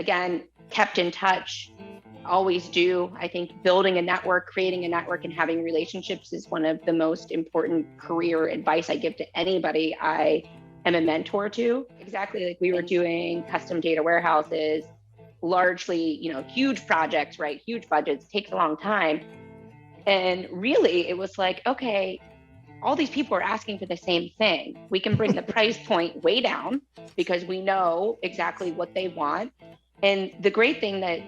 again, kept in touch, always do. I think building a network, creating a network, and having relationships is one of the most important career advice I give to anybody I am a mentor to. Exactly like we were doing custom data warehouses, largely, huge projects, right? Huge budgets, takes a long time. And really it was like, okay, all these people are asking for the same thing. We can bring the price point way down because we know exactly what they want. And the great thing that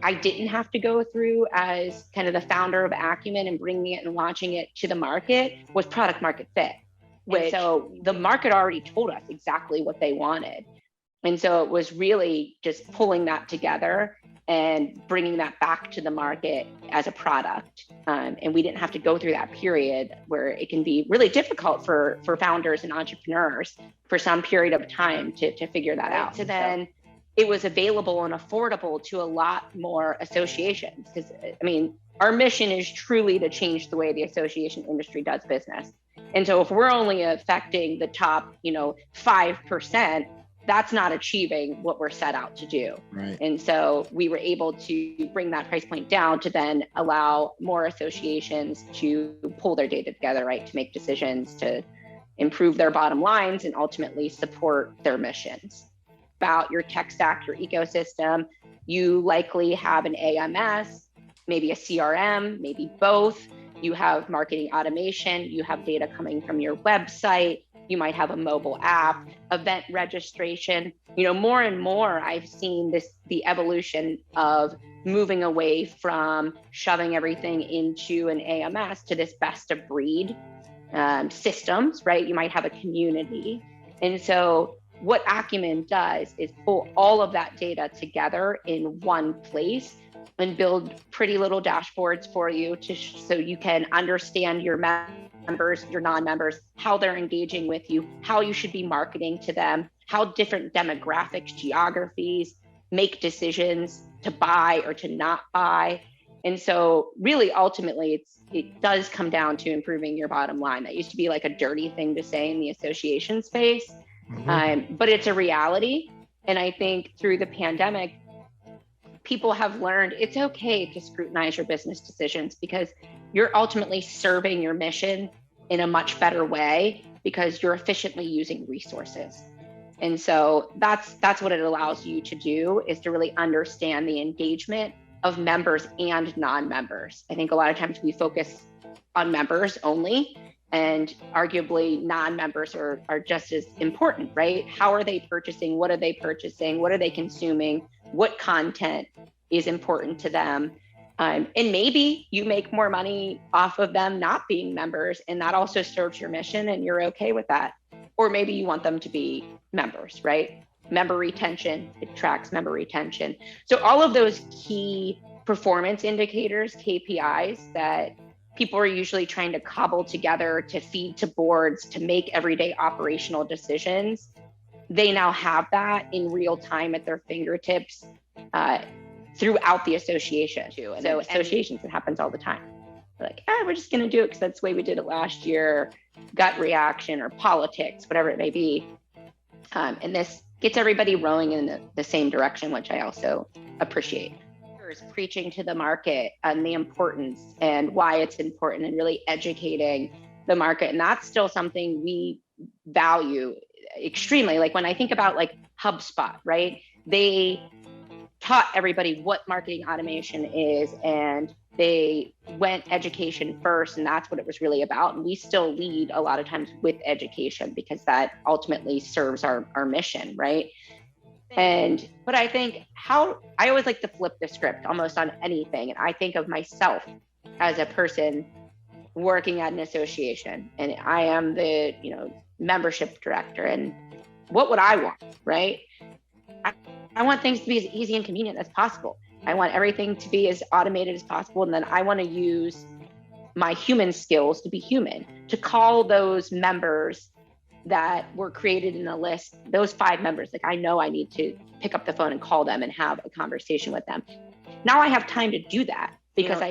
I didn't have to go through as kind of the founder of Acumen and bringing it and launching it to the market was product market fit. And so the market already told us exactly what they wanted. And so it was really just pulling that together and bringing that back to the market as a product. And we didn't have to go through that period where it can be really difficult for founders and entrepreneurs for some period of time to figure that out. So then it was available and affordable to a lot more associations. Because our mission is truly to change the way the association industry does business. And so if we're only affecting the top, 5%, that's not achieving what we're set out to do. Right. And so we were able to bring that price point down to then allow more associations to pull their data together, right? To make decisions, to improve their bottom lines and ultimately support their missions. About your tech stack, your ecosystem, you likely have an AMS, maybe a CRM, maybe both. You have marketing automation, you have data coming from your website, you might have a mobile app, event registration. More and more I've seen the evolution of moving away from shoving everything into an AMS to this best of breed systems, right? You might have a community. And so what Acumen does is pull all of that data together in one place and build pretty little dashboards for you so you can understand your members, your non-members, how they're engaging with you, how you should be marketing to them, how different demographics, geographies make decisions to buy or to not buy. And so really, ultimately, it does come down to improving your bottom line. That used to be like a dirty thing to say in the association space, but it's a reality. And I think through the pandemic, people have learned it's okay to scrutinize your business decisions because you're ultimately serving your mission in a much better way because you're efficiently using resources. And so that's what it allows you to do, is to really understand the engagement of members and non-members. I think a lot of times we focus on members only, and arguably non-members are just as important, right? How are they purchasing? What are they purchasing? What are they consuming? What content is important to them? And maybe you make more money off of them not being members, and that also serves your mission and you're okay with that. Or maybe you want them to be members, right? Member retention, it tracks member retention. So all of those key performance indicators, KPIs that people are usually trying to cobble together to feed to boards to make everyday operational decisions, they now have that in real time at their fingertips throughout the association too. And so associations, it happens all the time. They're like, we're just going to do it because that's the way we did it last year, gut reaction or politics, whatever it may be. And this gets everybody rowing in the same direction, which I also appreciate. Preaching to the market and the importance and why it's important and really educating the market. And that's still something we value extremely. Like when I think about like HubSpot, right? They taught everybody what marketing automation is, and they went education first, and that's what it was really about. And we still lead a lot of times with education because that ultimately serves our mission, right? But I think I always like to flip the script almost on anything. And I think of myself as a person working at an association, and I am the, membership director. And what would I want, right? I want things to be as easy and convenient as possible. I want everything to be as automated as possible. And then I want to use my human skills to be human, to call those members that were created in a list, those 5 members, like I know I need to pick up the phone and call them and have a conversation with them. Now I have time to do that because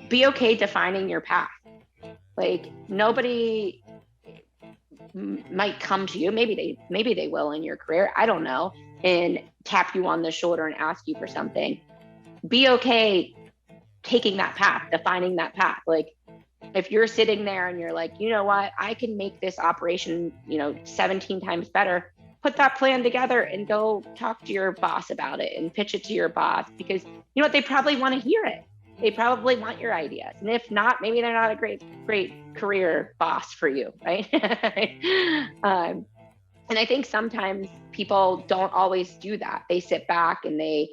be okay defining your path. Like nobody, might come to you, maybe they will in your career, I don't know, and tap you on the shoulder and ask you for something. Be okay taking that path, defining that path. Like, if you're sitting there and you're like, you know what, I can make this operation, 17 times better, put that plan together and go talk to your boss about it and pitch it to your boss, because you know what, they probably want to hear it. They probably want your ideas. And if not, maybe they're not a great career boss for you, right? And I think sometimes people don't always do that. They sit back and they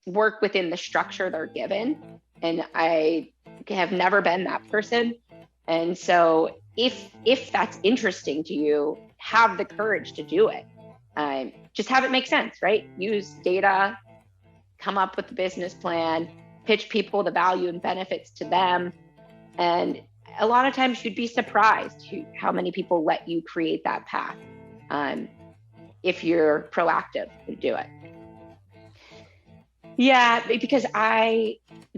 work within the structure they're given. And I have never been that person. And so if that's interesting to you, have the courage to do it. Just have it make sense, right? Use data, come up with a business plan, pitch people the value and benefits to them. And a lot of times you'd be surprised how many people let you create that path if you're proactive to do it. Yeah, because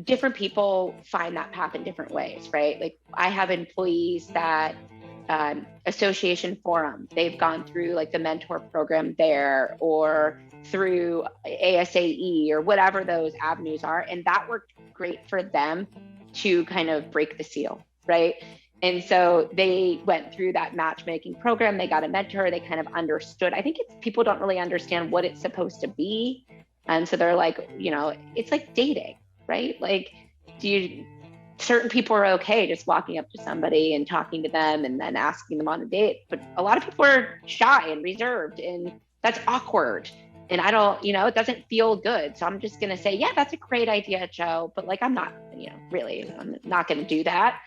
different people find that path in different ways, right? Like, I have employees that association forum, they've gone through like the mentor program there, or through ASAE, or whatever those avenues are. And that worked great for them to kind of break the seal, right? And so they went through that matchmaking program, they got a mentor, they kind of understood. I think people don't really understand what it's supposed to be. And so they're like, it's like dating, right? Like, certain people are okay just walking up to somebody and talking to them and then asking them on a date. But a lot of people are shy and reserved, and that's awkward. And I don't, it doesn't feel good. So I'm just going to say, yeah, that's a great idea, Joe. But like, I'm not, I'm not going to do that.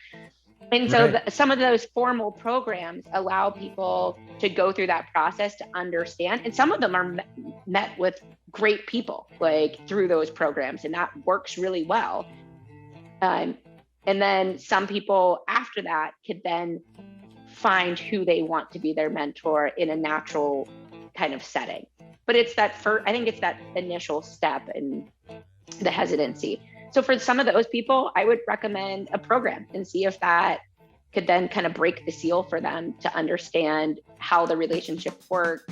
And so Right. some of those formal programs allow people to go through that process to understand. And some of them are met with great people, like, through those programs. And that works really well. And then some people after that could then find who they want to be their mentor in a natural kind of setting. But it's I think it's that initial step and the hesitancy. So for some of those people, I would recommend a program and see if that could then kind of break the seal for them to understand how the relationship works,